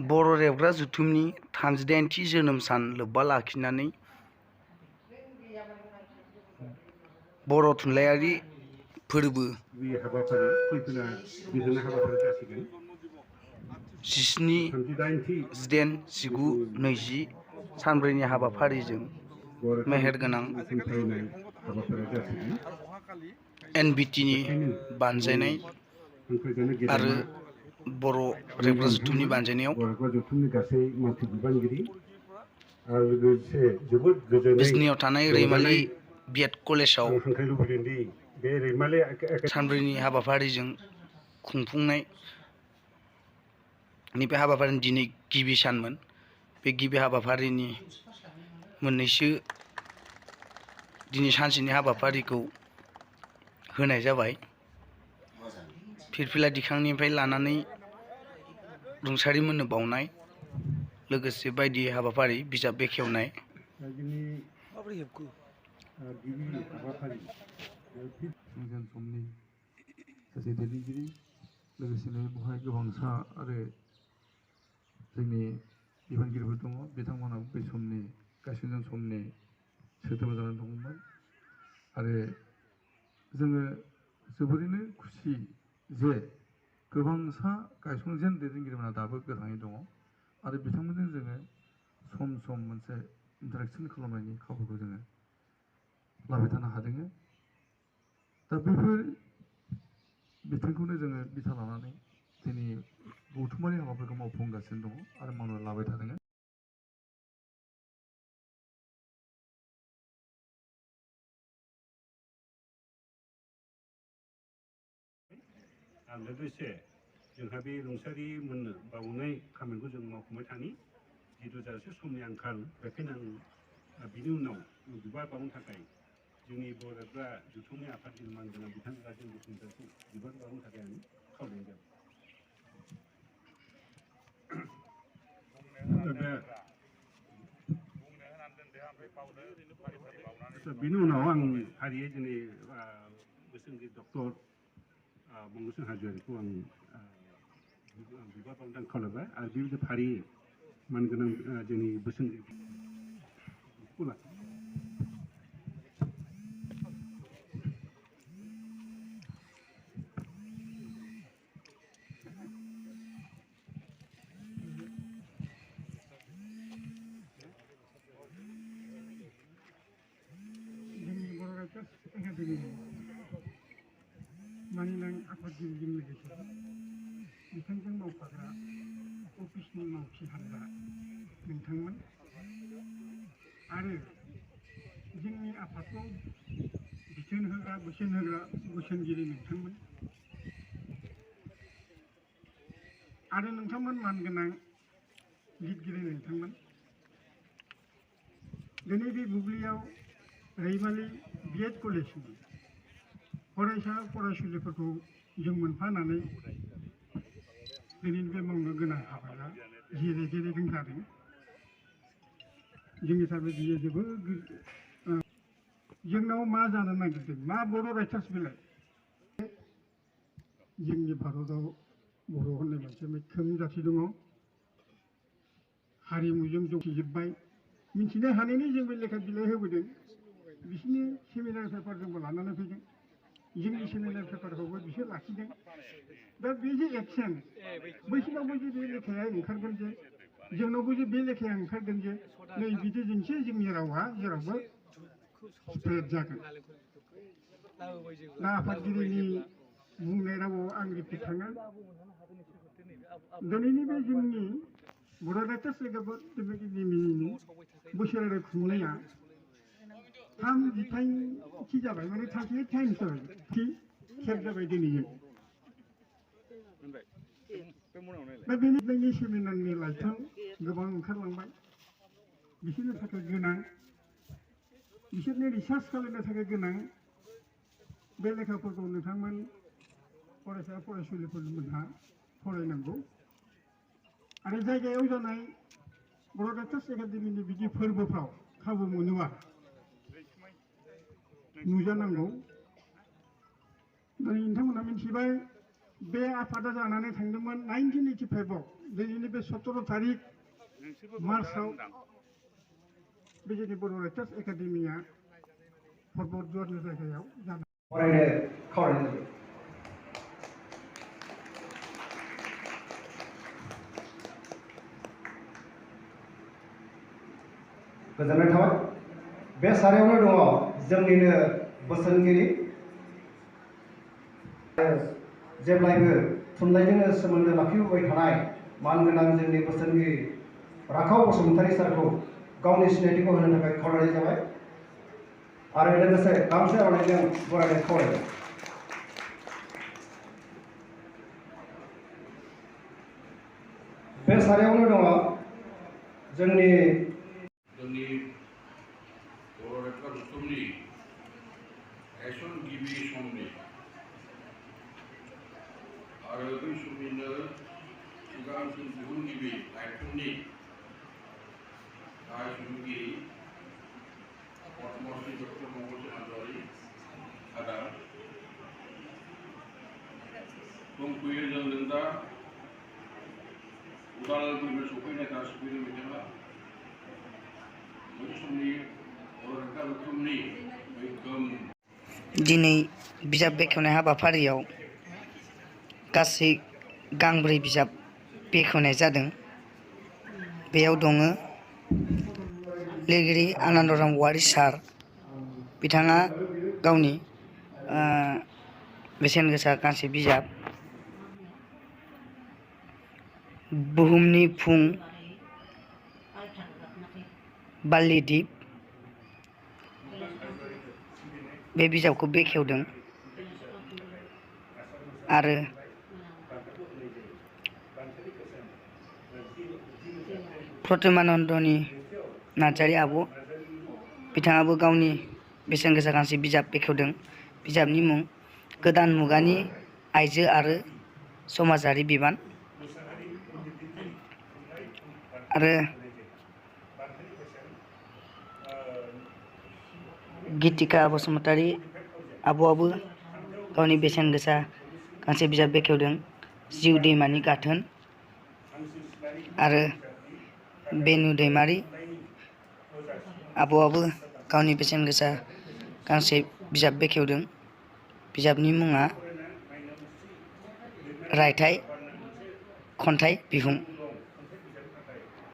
बर' रेबग्रा जुथुमनि 38थि जोनोम सान लोब्बा लाखिनानै बर' थुनलाइयारि फोरबो 17/18/19/20 सानब्रैनि हाबाफारिजों मेहेरगोनां NBTनि बानजायनाय आरो बर' रेबग्रा जुथुमनि बानजायनायाव बिजनियाव थानाय रैमालि बिएड कलेजाव सानब्रैनि हाबाफारिजों खुंफुंनाय बे हाबाफारिनि दिनै गिबि सानमोन। बे गिबि हाबाफारिनि मोननैसो दिनै सानसेनि हाबाफारिखौ होनाय जाबाय। फिरफिला दिखांनिफ्राय लानानै रुंसारि मोननो बावनाय, लोगोसे बायदि हाबाफारि बिजाब बेखेवनाय। समनि सासे दैदेनगिरि लोगोसेनो बेवहाय गोबांसा आरो जोंनि बिबानगिरिफोर दङ, बिथांमोनाबो बै समनि गायसनजानाय समनि सोद्रोमा जानानै दङमोन। आरो जोङो जोबोरैनो खुसि जे गोबांसा गायसनजेन दैदेनगिरिफोरा दाबो गोथाङै दङ आरो बिथांमोनजों जोङो सम सम मोनसे इन्टारेक्सन खालामनायनि खाबुखौ जोङो लाबाय थानो हादों। दा बेफोर बिथिंखौनो जोङो बिथा लानानै दिनै गौथुमारि हाबाफोरखौ मावफुंगासिनो दङ आरो मावनो लाबाय थादों। लोगोसे जोंहा बे रुंसारि मोननो बावनाय खामानिखौ जों मावफुंबाय थानि, जिहेतु जायसे समनि आंखाल, बेखायनो आं बिनि उनाव बिबार बावनो थाखाय जोंनि बर'फ्रा जुथुमनि आफादगिरि मानगोनां बिथां राजेन बसुमतारिखौ बिबार बावनो थाखाय आं खावलायनाय जाबाय। बेनि उनाव आं फारियै दिनै बोसोनगिरि डक्टर मंगलसिं हाज'वारिखौ आं बिबार बावनो थाखाय खावलायबाय आरो बेबायदि फारियै मानगोनां जोंनि बोसोनगिरि मानिनां आफादगिरिजों लोगोसे बिथांजों मावफाग्रा अफिसनि मावथि हान्जा नोंथांमोन आरो जोंनि आफादखौ बिथोन होग्रा बोसोनगिरि नोंथांमोन आरो नोंथांमोन मानगोनां लिरगिरि नोंथांमोन। दिनै बे बुब्लियाव रैमालि बिएड कलेजनि फरायसा फरायसुलिफोरखौ जों मोनफानानै दिनैनि बे मावनो गोनां हाबाया जेरै जों जादों, जोंनि थाखाय बियो जोबोद जोंनाव मा जानो नागिरदों, मा बर' राइटार्स बिलाइ। जोंनि भारतआव बर' होननाय मोनसे मैखोम जाथि दङ, हारिमुजों जौसिजोब्बाय। मिथिनो हानायनि जों बे लेखा बिलाइ होबोदों, बिसोरनि सेमिनार पेपार जोंबो लानानै फैदों, जोंनि सेमिनार पेपारखौबो बिसोर लाखिदों। दा बे जे एक्सन, बैसिनावबो जे बे लेखाया ओंखारगोन, जे जोंनावबो जे बे लेखाया ओंखारगोन, जे नै बिदिजोंसो जोंनि रावा जेरावबो स्प्रेड जागोन। दा आफादगिरिनि बुंनाय रावाव आं रिपिट थाङा। दिनैनि बे जोंनि बर' राइटार्स एकाडेमिनि बोसोरारि खुंनाया 3 जिथाइथि जाबाय, माने 38 टाइम्स जाबाय, खेब जाबाय दिनैजों। दा बेनिफ्रायनो सेमिनारनि लाइथां गोबां ओंखारलांबाय, बिसोरनि थाखाय गोनां, बिसोरनि रिसार्च खालामनो थाखाय गोनां बे लेखाफोरखौ नोंथांमोन फरायसा फरायसुलिफोरमोनहा फरायनांगौ। आरो जायगायाव जानाय बर' राइटार्स एकाडेमिनि बिदि फोरबोफ्राव खाबु मोनोबा नुजानांगौ। नोंथांमोनहा मिथिबाय बे आफादा जानानै थांदोंमोन 1985 दिनैनि बे 17 तारिख मार्चआव बे जोंनि बर' राइटार्स एकाडेमिया परबतजरनि जायगायाव जादों। फरायनो खावलायनाय जाबाय। गोजोननाय थाबाय। बे सारियावनो दङ जोंनिनो बोसोनगिरि जेब्लायबो थुनलाइजोंनो सोमोन्दो लाखिबोबाय थानाय मानगोनां जोंनि बोसोनगिरि राखाव बसुमतारी सारखौ गावनि सिनायथिखौ होनो थाखाय खावलायनाय जाबाय आरो लोगोसे गांसे आर'नाइजों बरायनो खावलायबाय। बे सारियावनो दङ जोंनि बर' राइटार उत्सवनि गायसनगिरि समनि आरो बै समनिनो सिगांसिन दिहुनगिरि लाइथुननि गाहाय सुजुगिरि पद्मश्री डक्टर मंगलचन्द्र नार्जारि आदा दंफैयो जों दा उदालगुरिनिफ्राय सफैनाय दा सफैदों बिथाङा बै समनि बर' राइटार उत्सवनि मैखोम दिनै बिजाब बेखेवनाय हाबाफारियाव गासै गांब्रै बिजाब बेखेवनाय जादों। बेयाव दङ लिरगिरि आनन्दराम औवारि सार बिथाङा गावनि बेसेन गोसा गांसे बिजाब बुहुमनि फुं बालि दिप बे बिजाबखौ बेखेवदों आरो प्रतिमानन्दनि नार्जारि आब' बिथाङाबो गावनि बेसेन गोसा गांसे बिजाब बेखेवदों। बिजाबनि मुं गोदान मुगानि आइजो आरो समाजारि बिबान आरो गितिका बसुमतारी आब'आबो गावनि बेसेन गोसा गांसे बिजाब बेखेवदों जिउ दैमानि गाथोन आरो बेनु दैमारि आब'आबो गावनि बेसेन गोसा गांसे बिजाब बेखेवदों। बिजाबनि मुङा रायथाइ खन्थाइ बिहुं।